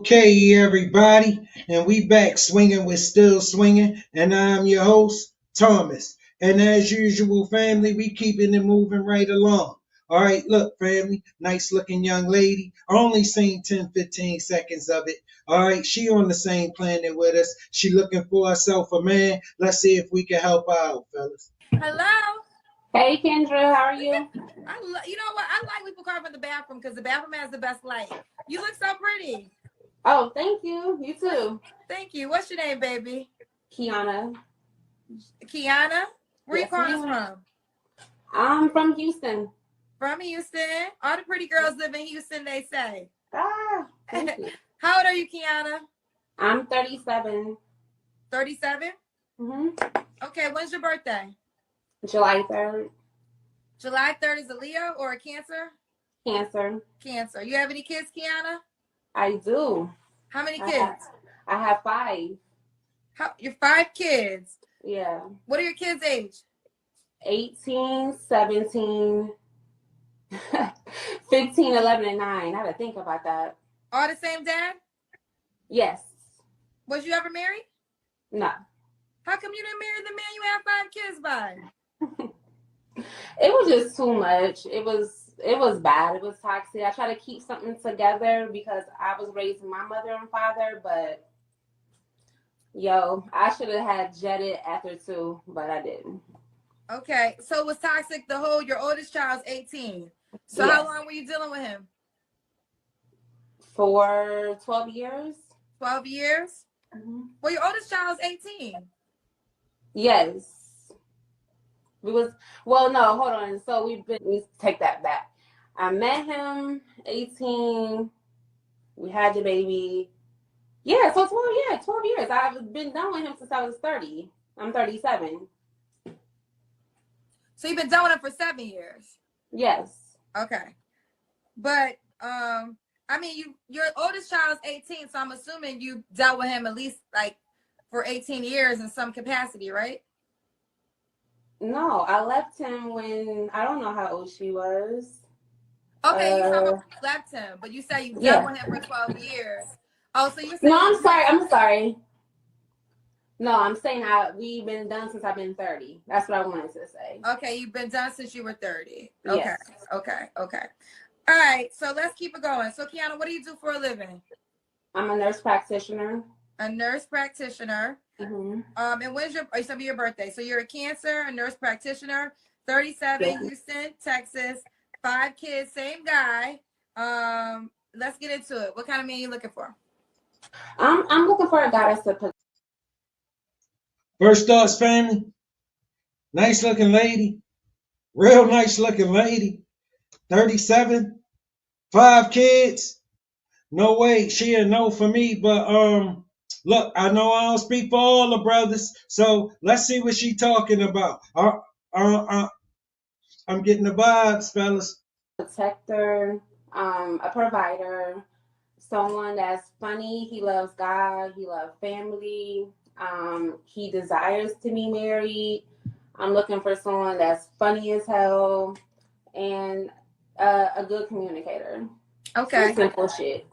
Okay, everybody, and we back swinging with still swinging, and I'm your host Thomas. And as usual, family, we keeping it moving right along. All right, look, family, nice looking young lady. I only seen 10, 15 seconds of it. All right, she on the same planet with us. She looking for herself a man. Let's see if we can help her out, fellas. Hello. Hey Kendra, how are you? You know what? I like people come from the bathroom because the bathroom has the best light. You look so pretty. Oh, thank you. You too. Thank you. What's your name, baby? Kiana. Kiana. Where you Yes, calling us ma'am. from? I'm from Houston. From Houston. All the pretty girls live in Houston, they say. Thank you. How old are you, Kiana? I'm 37. 37? Mm-hmm. Okay, when's your birthday? July 3rd. July 3rd is a Leo or a Cancer? Cancer. Cancer. You have any kids, Kiana? I do. How many I kids? have 5. You're 5 kids. Yeah. What are your kids' age? 18, 17, 15, 11, and 9. I had to think about that. All the same dad? Yes. Was you ever married? No. How come you didn't marry the man you have 5 kids by? It was just too much. It was bad. It was toxic. I try to keep something together because I was raised with my mother and father, but I should have had jetted after 2, but I didn't. Okay, so it was toxic. Your oldest child's 18. So Yes. How long were you dealing with him? For 12 years. 12 years? Mm-hmm. Well, your oldest child's 18. Yes. No, hold on. So we take that back. I met him 18. We had the baby. Yeah, so 12 years. I've been done with him since I was 30. I'm 37. So you've been done with him for 7 years? Yes. Okay. But, your oldest child's 18, so I'm assuming you dealt with him at least, for 18 years in some capacity, right? No, I left him when I don't know how old she was. Okay, you talking about you left him, but you said you dealt with him for 12 years. Oh, so you're saying... No, I'm sorry. No, I'm saying we've been done since I've been 30. That's what I wanted to say. Okay, you've been done since you were 30. Yes. Okay. All right, so let's keep it going. So, Kiana, what do you do for a living? I'm a nurse practitioner. A nurse practitioner. Mm-hmm. And when's your birthday? So you're a Cancer, a nurse practitioner, 37, Yeah. Houston, Texas, 5 kids, same guy. Let's get into it. What kind of man are you looking for? I'm looking for a guy that's a... First thoughts, family. Nice looking lady. Real nice looking lady. 37. 5 kids. No way, she a no for me, but look, I know I don't speak for all the brothers, so let's see what she talking about. I'm getting the vibes, fellas. Protector, a provider, someone that's funny. He loves God. He loves family. He desires to be married. I'm looking for someone that's funny as hell and a good communicator. Okay. Simple shit.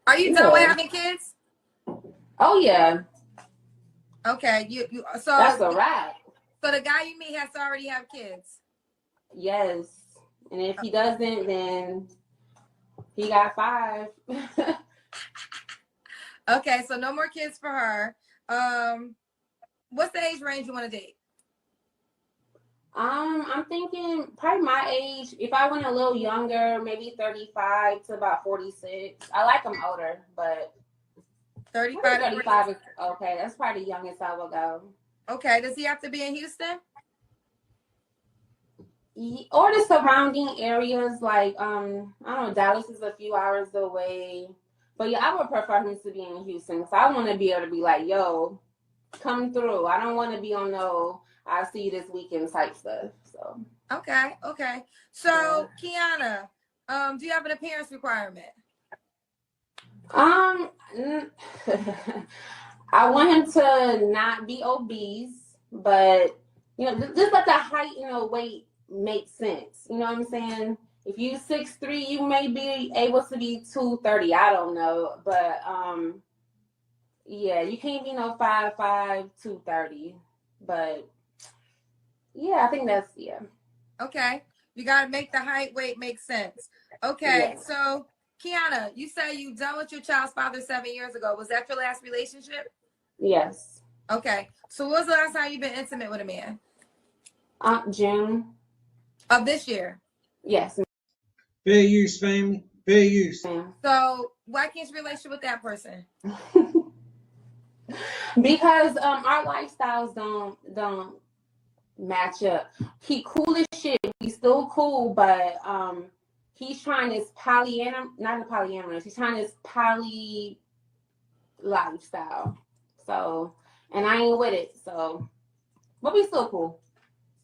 Are you done with having kids? Oh yeah. Okay. So that's a wrap. So the guy you meet has to already have kids. Yes. And if he doesn't, then he got 5. Okay, so no more kids for her. What's the age range you want to date? I'm thinking probably my age. If I went a little younger, maybe 35 to about 46. I like them older, but 35 to 45 is okay. That's probably the youngest I will go. Okay, does he have to be in Houston? Or the surrounding areas, like I don't know, Dallas is a few hours away. But yeah, I would prefer him to be in Houston because I want to be able to be like, yo, come through. I don't want to be on no I'll see you this weekend type stuff. So okay. So yeah. Kiana, do you have an appearance requirement? I want him to not be obese, but just let the height and the weight make sense. You know what I'm saying? If you 6'3", you may be able to be 230. I don't know, but yeah, you can't be no 5'5", 230. But yeah, I think that's yeah. Okay. You got to make the height weight make sense. Okay. Yes. So, Kiana, you say you done with your child's father 7 years ago. Was that your last relationship? Yes. Okay. So, when was the last time you've been intimate with a man? June. Of this year? Yes. Fair use, family. Fair use. So, why can't you relationship with that person? Because our lifestyles don't match up. He cool as shit. He's still cool, but he's trying this not a polyamorous. He's trying this poly lifestyle. So, and I ain't with it. So, but we still cool.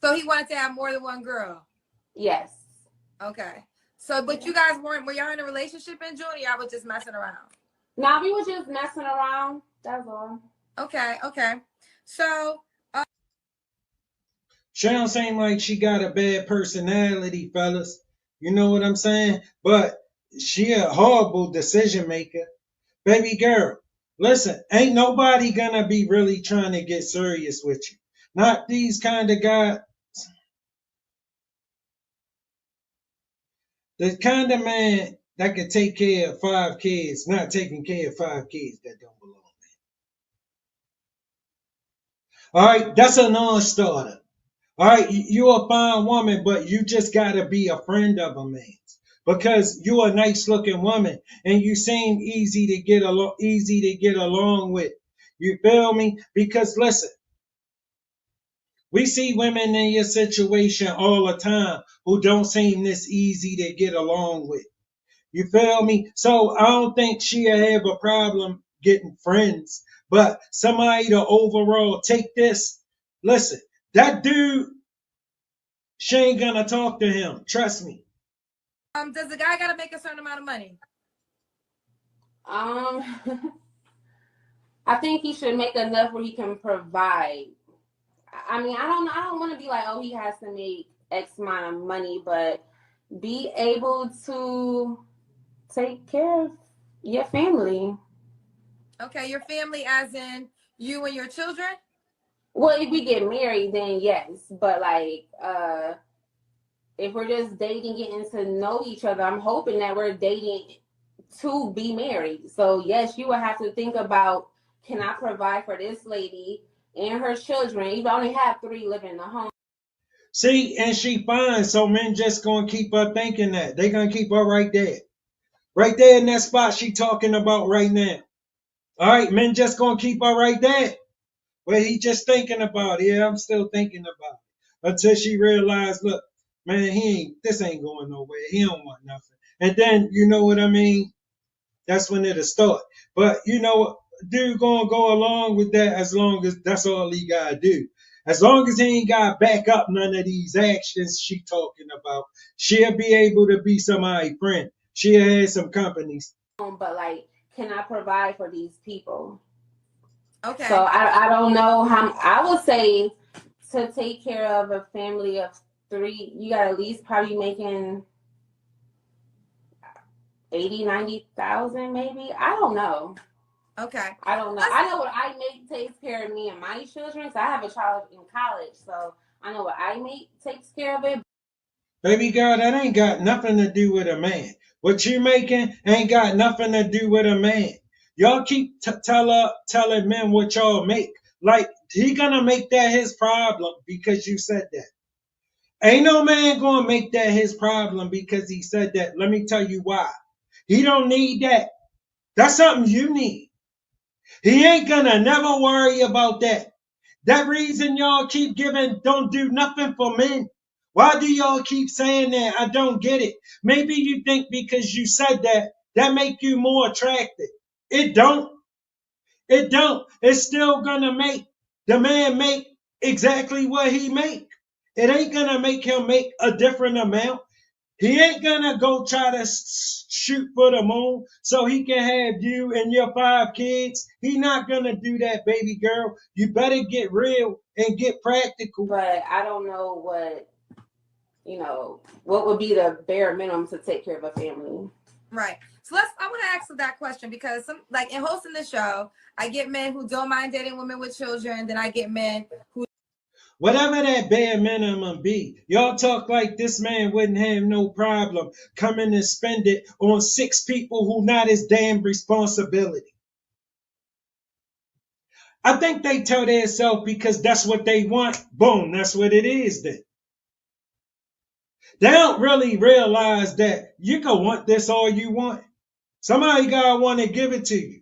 So he wanted to have more than one girl. Yes. Okay. So, but you guys were y'all in a relationship in June? Or y'all was just messing around? Nah, we were just messing around. That's all. Okay. Okay. So. She don't seem like she got a bad personality, fellas. You know what I'm saying? But she a horrible decision maker. Baby girl, listen, ain't nobody gonna be really trying to get serious with you. Not these kind of guys. The kind of man that could take care of 5 kids, not taking care of 5 kids that don't belong. All right, that's a non-starter. All right, you're a fine woman, but you just gotta be a friend of a man's because you're a nice-looking woman and you seem easy to get along with. You feel me? Because listen, we see women in your situation all the time who don't seem this easy to get along with. You feel me? So I don't think she'll have a problem getting friends, but somebody to overall take this. Listen, that dude, she ain't gonna talk to him. Trust me. Does the guy gotta make a certain amount of money? I think he should make enough where he can provide. I mean, I don't want to be like, oh, he has to make X amount of money, but be able to take care of your family. Okay, your family as in you and your children? Well, if we get married, then yes. But like, if we're just dating, getting to know each other, I'm hoping that we're dating to be married. So yes, you will have to think about, can I provide for this lady and her children? You only have 3 living in the home. See, and she fine, so men just gonna keep her thinking that. They gonna keep her right there. Right there in that spot she talking about right now. All right, men just gonna keep her right there. Well, he just thinking about it. Yeah, I'm still thinking about it. Until she realized, look, man, this ain't going nowhere. He don't want nothing. And then, you know what I mean? That's when it'll start. But, you know, dude gonna go along with that as long as that's all he gotta do. As long as he ain't got to back up none of these actions she talking about, she'll be able to be somebody's friend. She'll have some companies. But like, can I provide for these people? Okay. So I don't know how. I would say to take care of a family of 3, you got at least probably making 80,000-90,000 maybe. I don't know. Okay. I don't know. I know what I make takes care of me and my children. So I have a child in college, so I know what I make takes care of it. Baby girl, that ain't got nothing to do with a man. What you making ain't got nothing to do with a man. Y'all keep telling men what y'all make. Like, he gonna make that his problem because you said that. Ain't no man gonna make that his problem because he said that. Let me tell you why. He don't need that. That's something you need. He ain't gonna never worry about that. That reason y'all keep giving don't do nothing for men. Why do y'all keep saying that? I don't get it. Maybe you think because you said that make you more attractive. It don't. It don't. It's still gonna make the man make exactly what he make. It ain't gonna make him make a different amount. He ain't gonna go try to shoot for the moon so he can have you and your 5 kids. He not gonna do that, baby girl. You better get real and get practical. But I don't know what what would be the bare minimum to take care of a family? Right. So I want to ask that question because like in hosting the show, I get men who don't mind dating women with children. Then I get men who, whatever that bare minimum be, y'all talk like this man wouldn't have no problem coming and spend it on 6 people who not his damn responsibility. I think they tell themselves because that's what they want. Boom, that's what it is then. They don't really realize that you can want this all you want. Somebody gotta want to give it to you.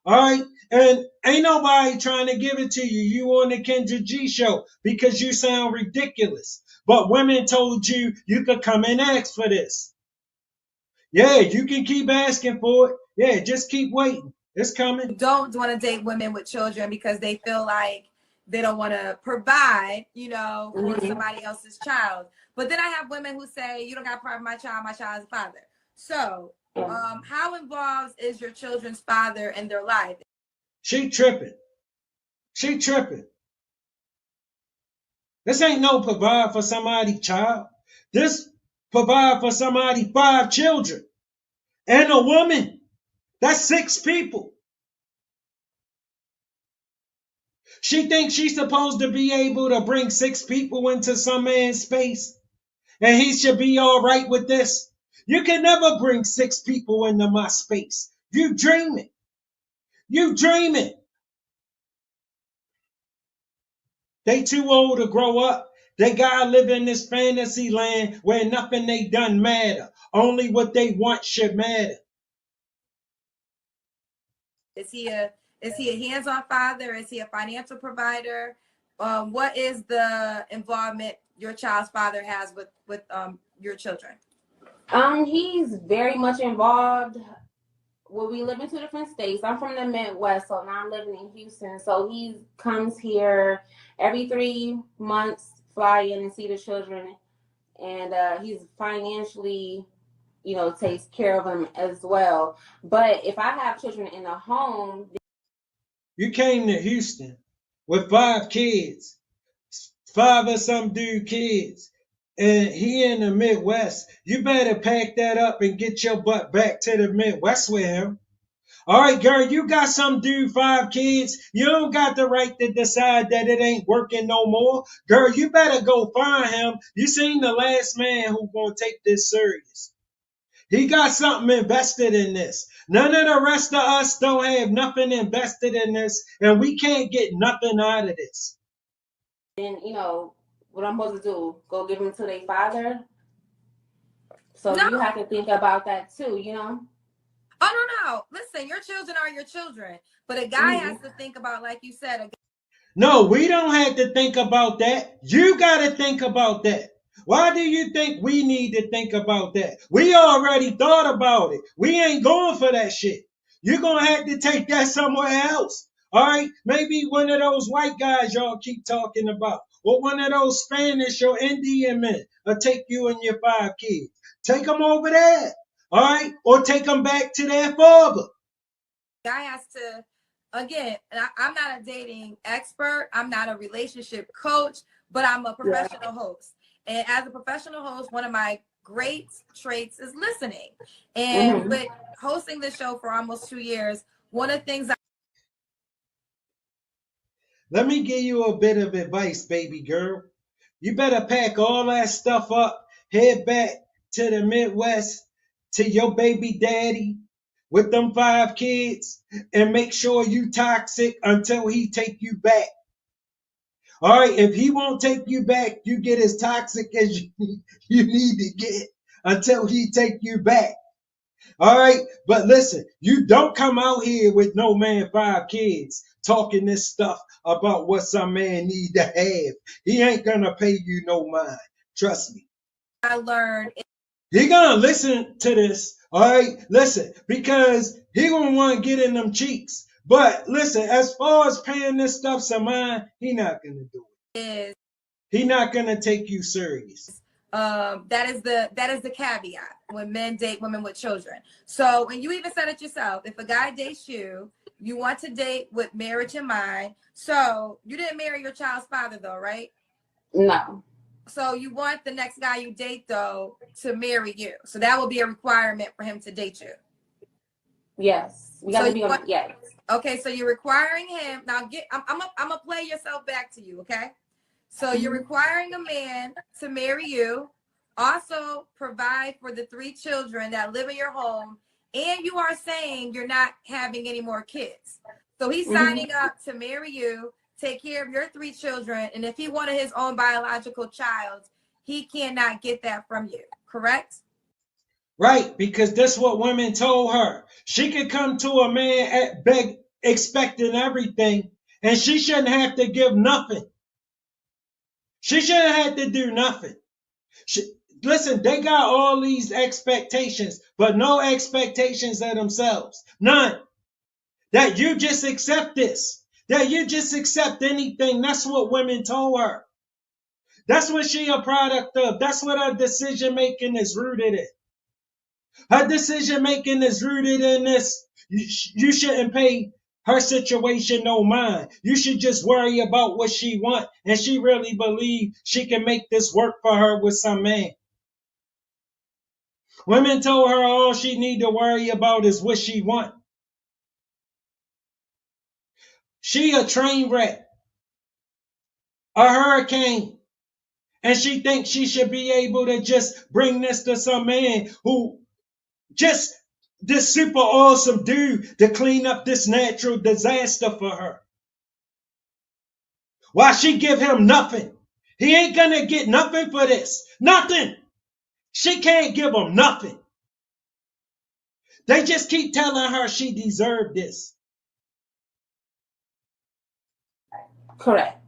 All right? And ain't nobody trying to give it to you. You on the Kendra G show because you sound ridiculous. But women told you you could come and ask for this. Yeah, you can keep asking for it. Yeah, just keep waiting. It's coming. don't want to date women with children because they feel like they don't want to provide, for somebody else's child. But then I have women who say, you don't got to provide my child's father. So how involved is your children's father in their life? She tripping. She tripping. This ain't no provide for somebody child. This provide for somebody 5 children and a woman. That's 6 people. She thinks she's supposed to be able to bring 6 people into some man's space and he should be all right with this. You can never bring 6 people into my space. You dreaming. You dreaming. They too old to grow up. They gotta live in this fantasy land where nothing they done matter. Only what they want should matter. Is he a hands-on father? Is he a financial provider? What is the involvement your child's father has with your children? He's very much involved. Well, we live in 2 different states. I'm from the Midwest, so now I'm living in Houston. So he comes here every 3 months, fly in and see the children, and he's financially, takes care of them as well. But if I have children in the home, You came to Houston with 5 kids, 5 or some dude kids, and he in the Midwest. You better pack that up and get your butt back to the Midwest with him. All right, girl, you got some dude 5 kids. You don't got the right to decide that it ain't working no more. Girl, you better go find him. You seen the last man who gonna take this serious. He got something invested in this. None of the rest of us don't have nothing invested in this, and we can't get nothing out of this. then what I'm supposed to do? Go give them to their father? So No. you have to think about that too, Oh, no. Listen, your children are your children. But a guy has to think about, like you said. No, we don't have to think about that. You got to think about that. Why do you think we need to think about that? We already thought about it. We ain't going for that shit. You're going to have to take that somewhere else. All right? Maybe one of those white guys y'all keep talking about, or one of those Spanish or Indian men will take you and your 5 kids. Take them over there. All right? Or take them back to their father. Guy has to, again, I'm not a dating expert. I'm not a relationship coach, but I'm a professional host. And as a professional host, one of my great traits is listening. And with hosting the show for almost 2 years, one of the things Let me give you a bit of advice, baby girl. You better pack all that stuff up, head back to the Midwest, to your baby daddy with them 5 kids, and make sure you toxic until he take you back. All right, if he won't take you back, you get as toxic as you need to get until he take you back. All right, but listen, you don't come out here with no man 5 kids talking this stuff about what some man need to have. He ain't gonna pay you no mind. Trust me. I learned. He gonna listen to this. All right, listen, because he gonna want to get in them cheeks. But listen, as far as paying this stuff some mind, he not gonna do it. He not gonna take you serious. That is the caveat when men date women with children. So, and you even said it yourself, if a guy dates you, you want to date with marriage in mind. So you didn't marry your child's father though, right? No. So you want the next guy you date though to marry you. So that will be a requirement for him to date you. Yes, we got So to be on. Yes. Okay, so you're requiring him now. I'm gonna play yourself back to you. Okay, so you're requiring a man to marry you, also provide for the 3 children that live in your home, and you are saying you're not having any more kids. So he's signing up to marry you, take care of your 3 children, and if he wanted his own biological child, he cannot get that from you. Correct? Right, because that's what women told her. She could come to a man at beg expecting everything, and she shouldn't have to give nothing. She shouldn't have to do nothing. She, listen, they got all these expectations, but no expectations of themselves. None. That you just accept this. That you just accept anything. That's what women told her. That's what she a product of. That's what her decision making is rooted in. Her decision making is rooted in this. You shouldn't pay her situation no mind. You should just worry about what she want, and she really believe she can make this work for her with some man. Women told her all she need to worry about is what she want. She a train wreck, a hurricane, and she thinks she should be able to just bring this to some man who just this super awesome dude to clean up this natural disaster for her. Why she give him nothing? He ain't gonna get nothing for this. Nothing. She can't give him nothing. They just keep telling her she deserved this. Correct.